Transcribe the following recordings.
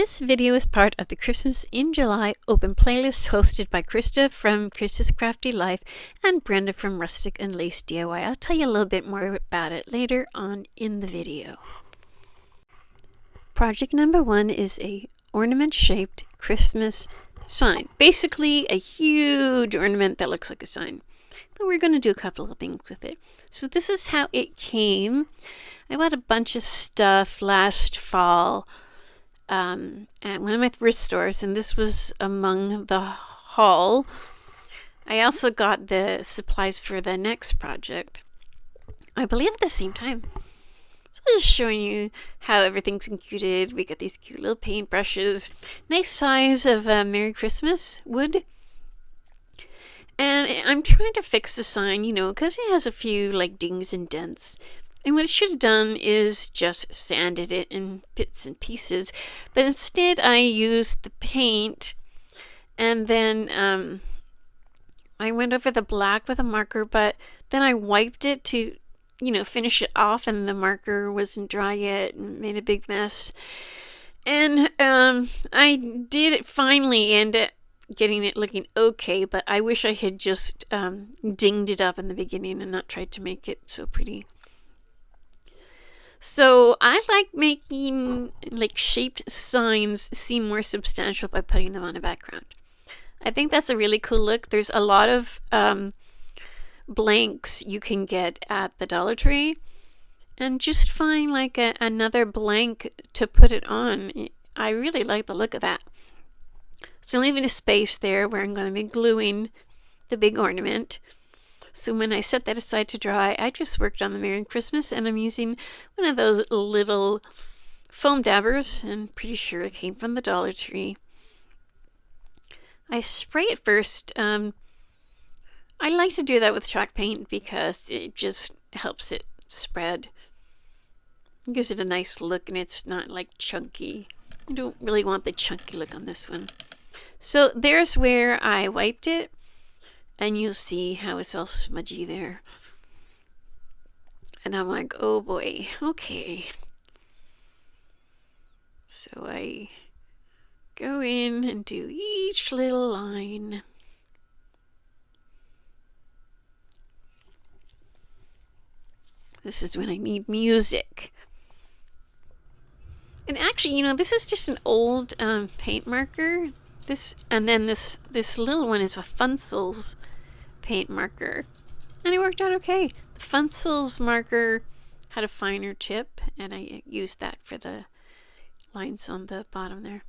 This video is part of the Christmas in July open playlist hosted by KRISTA from KRISTA's Crafty Life and Brenda from Rustic and Lace DIY. I'll tell you a little bit more about it later on in the video. Project number 1 is a ornament-shaped Christmas sign. Basically a huge ornament that looks like a sign. But we're going to do a couple of things with it. So this is how it came. I bought a bunch of stuff last fall at one of my thrift stores, and this was among the haul. I also got the supplies for the next project, I believe at the same time. So I'm just showing you how everything's included. We got these cute little paint brushes, nice size of Merry Christmas wood. And I'm trying to fix the sign, because it has a few like dings and dents. And what I should have done is just sanded it in bits and pieces. But instead I used the paint, and then I went over the black with a marker, but then I wiped it to, finish it off, and the marker wasn't dry yet and made a big mess. And I did it finally end up getting it looking okay, but I wish I had just dinged it up in the beginning and not tried to make it so pretty. So I like making shaped signs seem more substantial by putting them on a background. I think that's a really cool look. There's a lot of blanks you can get at the Dollar Tree, and just find another blank to put it on. I really like the look of that. So I'm leaving a space there where I'm going to be gluing the big ornament. So when I set that aside to dry, I just worked on the Merry Christmas, and I'm using one of those little foam dabbers, and pretty sure it came from the Dollar Tree. I spray it first. I like to do that with chalk paint because it just helps it spread. It gives it a nice look, and it's not chunky. I don't really want the chunky look on this one. So there's where I wiped it. And you'll see how it's all smudgy there. And I'm like, oh boy, okay. So I go in and do each little line. This is when I need music. And actually, this is just an old paint marker. This little one is a Funsel's paint marker, and it worked out okay. The Funsel's marker had a finer tip, and I used that for the lines on the bottom there.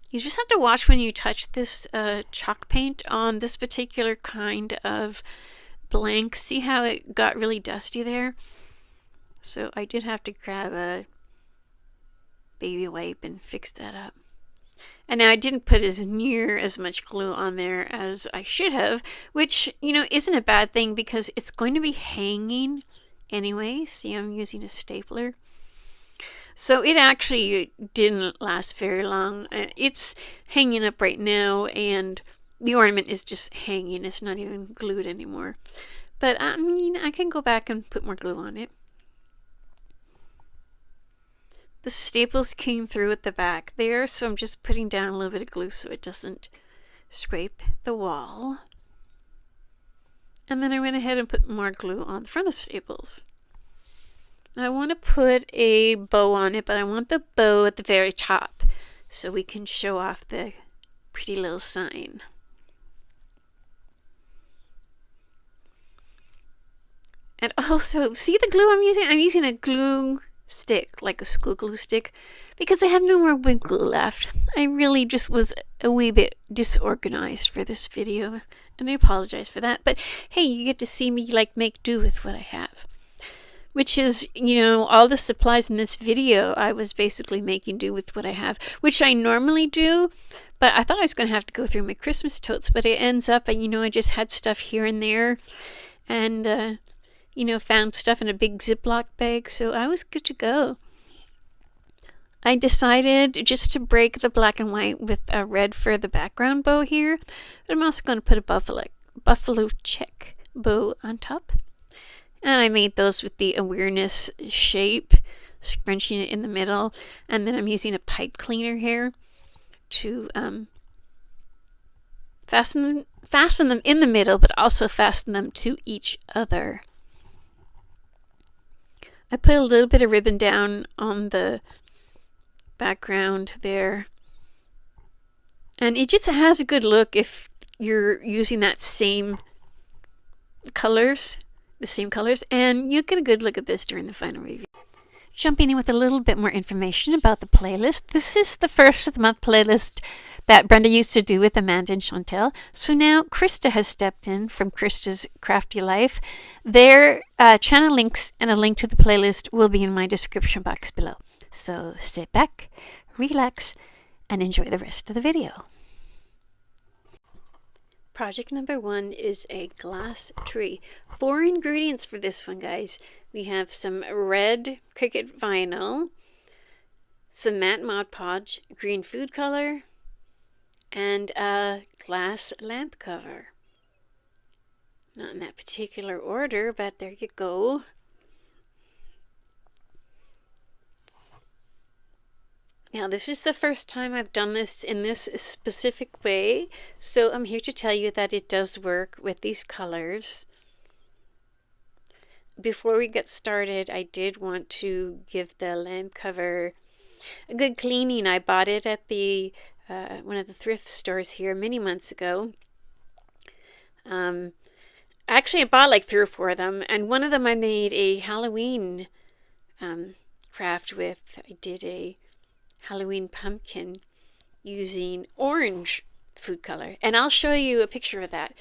You just have to watch when you touch this chalk paint on this particular kind of blank. See how it got really dusty there? So I did have to grab a baby wipe and fix that up. And now I didn't put near as much glue on there as I should have, which, isn't a bad thing because it's going to be hanging anyway. See, I'm using a stapler. So it actually didn't last very long. It's hanging up right now, and the ornament is just hanging. It's not even glued anymore. But I can go back and put more glue on it. The staples came through at the back there, so I'm just putting down a little bit of glue so it doesn't scrape the wall. And then I went ahead and put more glue on the front of the staples. I want to put a bow on it, but I want the bow at the very top so we can show off the pretty little sign. And also, see the glue I'm using? I'm using a glue stick, like a school glue stick, because I have no more wood glue left. I really just was a wee bit disorganized for this video, and I apologize for that. But hey, you get to see me make do with what I have, which is, all the supplies in this video I was basically making do with what I have, which I normally do. But I thought I was going to have to go through my Christmas totes, but it ends up, I just had stuff here and there, and found stuff in a big Ziploc bag, so I was good to go. I decided just to break the black and white with a red for the background bow here, but I'm also going to put a buffalo check bow on top. And I made those with the awareness shape, scrunching it in the middle, and then I'm using a pipe cleaner here to fasten them in the middle, but also fasten them to each other. I put a little bit of ribbon down on the background there, and it just has a good look if you're using that same colors, and you'll get a good look at this during the final review. Jumping in with a little bit more information about the playlist. This is the first of the month playlist that Brenda used to do with Amanda and Chantel. So now KRISTA has stepped in from KRISTA's Crafty Life. Their channel links and a link to the playlist will be in my description box below. So sit back, relax, and enjoy the rest of the video. Project number 1 is a glass tree. 4 ingredients for this one, guys. We have some red Cricut vinyl, some matte Mod Podge, green food color, and a glass lamp cover. Not in that particular order, but there you go. Now, this is the first time I've done this in this specific way, so I'm here to tell you that it does work with these colors. Before we get started, I did want to give the lamp cover a good cleaning. I bought it at the one of the thrift stores here many months ago. Actually, I bought like 3 or 4 of them, and one of them I made a Halloween craft with. I did a Halloween pumpkin using orange food color, and I'll show you a picture of that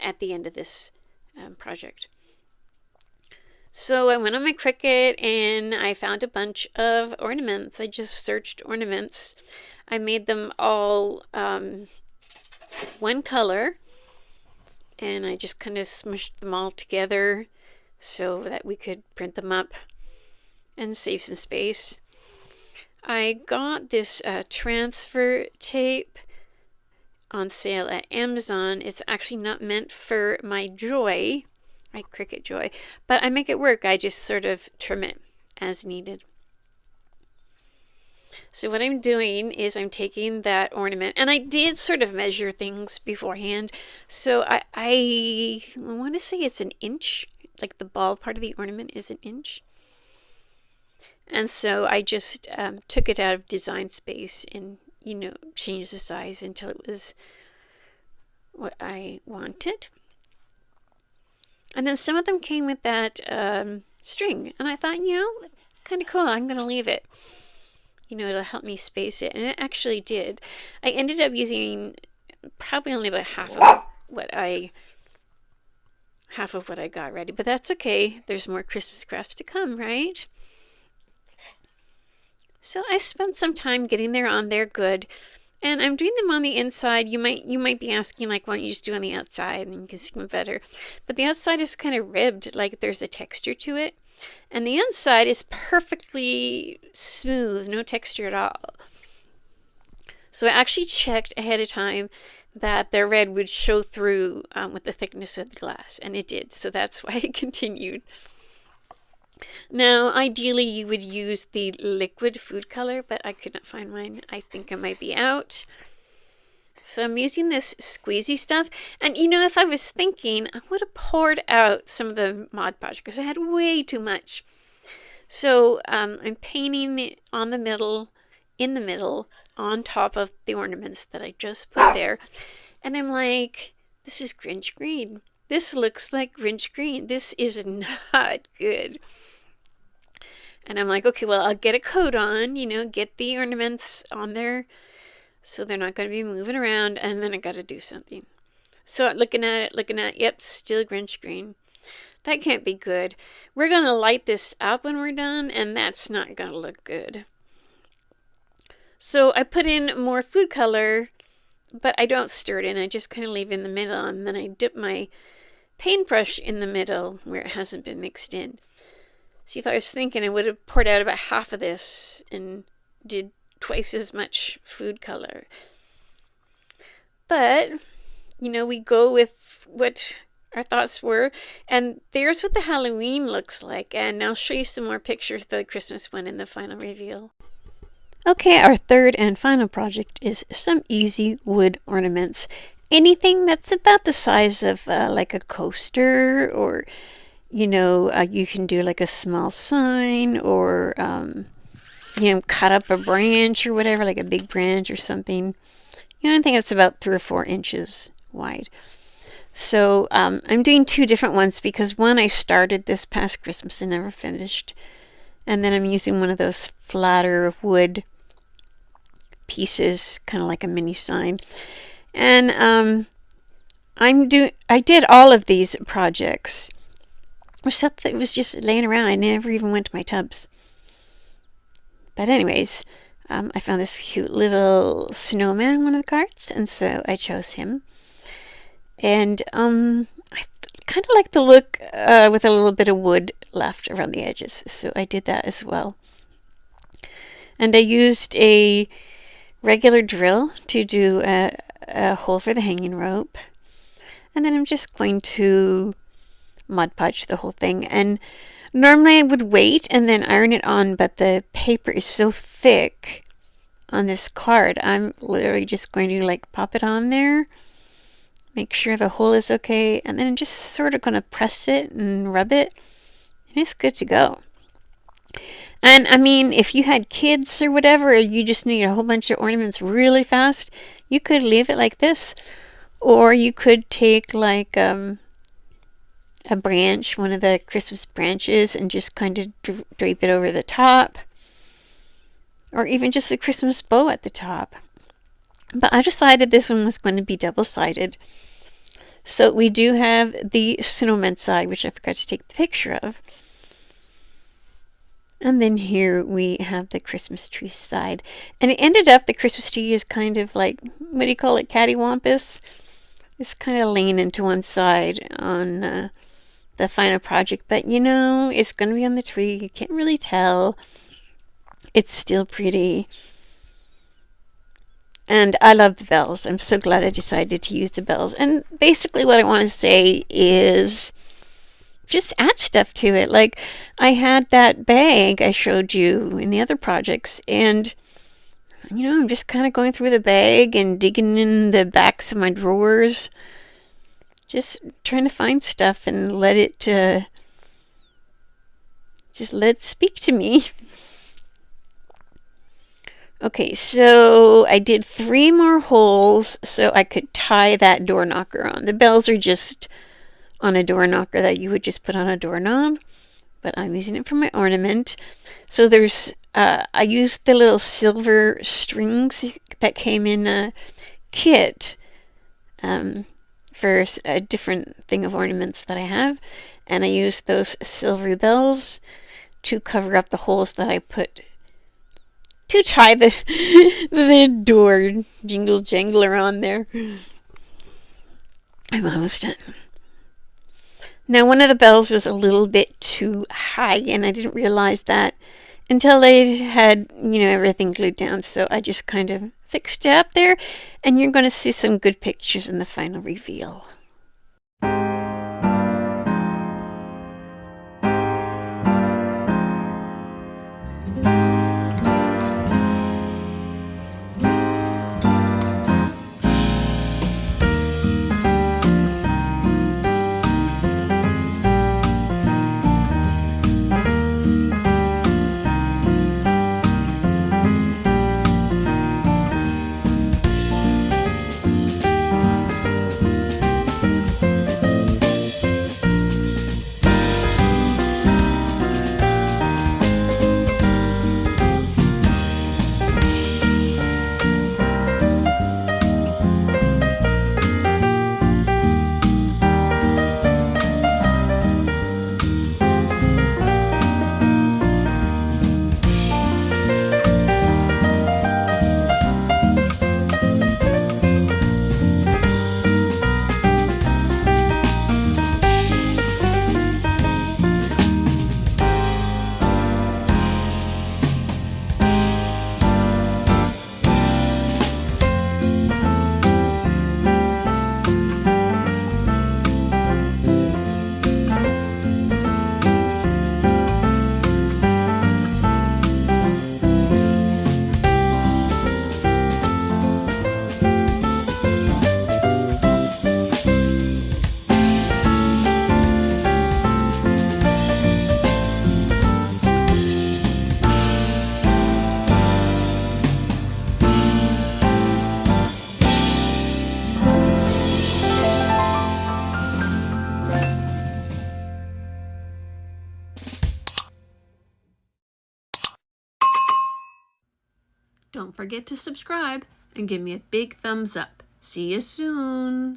at the end of this project. So I went on my Cricut and I found a bunch of ornaments. I just searched ornaments. I made them all one color, and I just kind of smushed them all together so that we could print them up and save some space. I got this transfer tape on sale at Amazon. It's actually not meant for my Joy, my Cricut Joy, but I make it work. I just sort of trim it as needed. So what I'm doing is I'm taking that ornament, and I did sort of measure things beforehand. So I want to say it's an inch, like the ball part of the ornament is an inch. And so I just took it out of Design Space and, changed the size until it was what I wanted. And then some of them came with that string, and I thought, kind of cool. I'm going to leave it. It'll help me space it, and it actually did. I ended up using probably only about half of what I got ready, but that's okay. There's more Christmas crafts to come, right? So I spent some time getting there on there good, and I'm doing them on the inside. You might be asking, like, why don't you just do it on the outside and you can see them better? But the outside is kind of ribbed, like there's a texture to it, and the inside is perfectly smooth, no texture at all. So I actually checked ahead of time that the red would show through with the thickness of the glass, and it did. So that's why I continued. Now, ideally, you would use the liquid food color, but I could not find mine. I think I might be out. So I'm using this squeezy stuff. And, if I was thinking, I would have poured out some of the Mod Podge because I had way too much. So I'm painting on the middle, in the middle, on top of the ornaments that I just put there. And I'm like, this is Grinch green. This looks like Grinch green. This is not good. And I'm like, okay, well, I'll get a coat on, get the ornaments on there so they're not going to be moving around, and then I got to do something. So looking at it, yep, still Grinch green. That can't be good. We're going to light this up when we're done, and that's not going to look good. So I put in more food color, but I don't stir it in. I just kind of leave it in the middle, and then I dip my paintbrush in the middle where it hasn't been mixed in. See, if I was thinking, I would have poured out about half of this and did twice as much food color. But, we go with what our thoughts were. And there's what the Halloween looks like. And I'll show you some more pictures of the Christmas one in the final reveal. Okay, our third and final project is some easy wood ornaments. Anything that's about the size of like a coaster, or you can do like a small sign, or cut up a branch or whatever, like a big branch or something. I think it's about 3 or 4 inches wide. So I'm doing 2 different ones because one I started this past Christmas and never finished. And then I'm using one of those flatter wood pieces, kind of like a mini sign. And I did all of these projects with stuff that was just laying around. I never even went to my tubs. But anyways, I found this cute little snowman on one of the cards, and so I chose him. And I kind of like the look with a little bit of wood left around the edges, so I did that as well. And I used a regular drill to do a hole for the hanging rope. And then I'm just going to Mod Podge the whole thing. And normally I would wait and then iron it on, but the paper is so thick on this card, I'm literally just going to like pop it on there, make sure the hole is okay, and then I'm just sort of going to press it and rub it, and it's good to go. And I mean, if you had kids or whatever, or you just need a whole bunch of ornaments really fast, you could leave it like this, or you could take like a branch, one of the Christmas branches, and just kind of drape it over the top, or even just a Christmas bow at the top. But I decided this one was going to be double-sided. So we do have the snowman side, which I forgot to take the picture of. And then here we have the Christmas tree side. And it ended up, the Christmas tree is kind of like, what do you call it, cattywampus? It's kind of leaning to one side on the final project. But it's going to be on the tree. You can't really tell. It's still pretty. And I love the bells. I'm so glad I decided to use the bells. And basically what I want to say is just add stuff to it. Like I had that bag I showed you in the other projects. And, I'm just kind of going through the bag and digging in the backs of my drawers. Just trying to find stuff and let it speak to me. Okay, so I did 3 more holes so I could tie that door knocker on. The bells are just on a door knocker that you would just put on a doorknob, but I'm using it for my ornament. So there's, I used the little silver strings that came in a kit for a different thing of ornaments that I have, and I used those silvery bells to cover up the holes that I put to tie the door jingle jangler on there. I'm almost done. Now, one of the bells was a little bit too high, and I didn't realize that until they had, everything glued down. So I just kind of fixed it up there, and you're going to see some good pictures in the final reveal. Don't forget to subscribe and give me a big thumbs up. See you soon.